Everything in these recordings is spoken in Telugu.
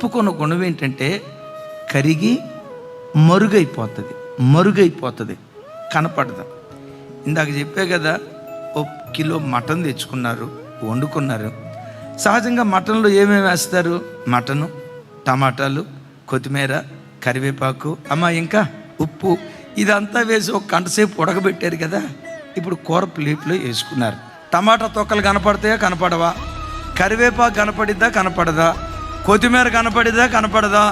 ఉప్పుకున్న గుణం ఏంటంటే కరిగి మరుగైపోతుంది, కనపడదు. ఇందాక చెప్పే కదా, 1 కిలో మటన్ తెచ్చుకున్నారు, వండుకున్నారు. సహజంగా మటన్లో ఏమేమి వేస్తారు? మటను, టమాటాలు, కొత్తిమీర, కరివేపాకు, ఇంకా ఉప్పు, ఇదంతా వేసి 1 గంట సేపు ఉడకబెట్టారు కదా. ఇప్పుడు కూర ప్లేట్లో వేసుకున్నారు. టమాటా తొక్కలు కనపడతాయా? కనపడవా? కరివేపాకు కనపడిద్దా? కనపడదా? కొత్తిమీర కనపడిద్దా? కనపడదా?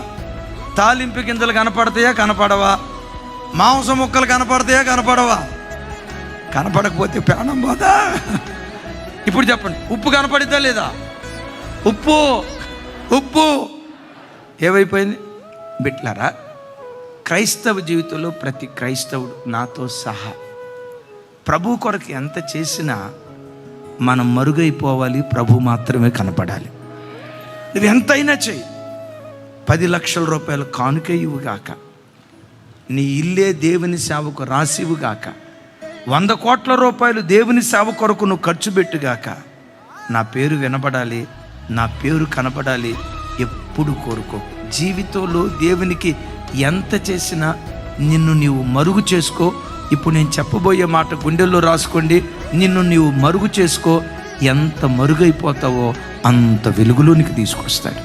తాలింపు గింజలు కనపడతాయా? కనపడవా? మాంసం ముక్కలు కనపడతాయా? కనపడవా? కనపడకపోతే ప్రాణం పోదా? ఇప్పుడు చెప్పండి, ఉప్పు కనపడిద్దా లేదా? ఉప్పు ఏమైపోయింది? బిట్లారా, క్రైస్తవ జీవితంలో ప్రతి క్రైస్తవుడు నాతో సహా ప్రభు కొరకు ఎంత చేసినా మనం మరుగైపోవాలి, ప్రభు మాత్రమే కనపడాలి. నువ్వు ఎంతైనా చెయ్యి, 10 లక్షల రూపాయలు కానుక ఇవ్వుగాక, నీ ఇల్లే దేవుని సేవకు రాసివుగాక, 100 కోట్ల రూపాయలు దేవుని సేవ కొరకు నువ్వు ఖర్చు పెట్టుగాక, నా పేరు వినబడాలి, నా పేరు కనపడాలి ఎప్పుడు కోరుకో. జీవితంలో దేవునికి ఎంత చేసినా నిన్ను నీవు మరుగు చేసుకో. ఇప్పుడు నేను చెప్పబోయే మాట గుండెల్లో రాసుకోండి. నిన్ను నీవు మరుగు చేసుకో. ఎంత మరుగైపోతావో అంత వెలుగులోనికి తీసుకొస్తాడు.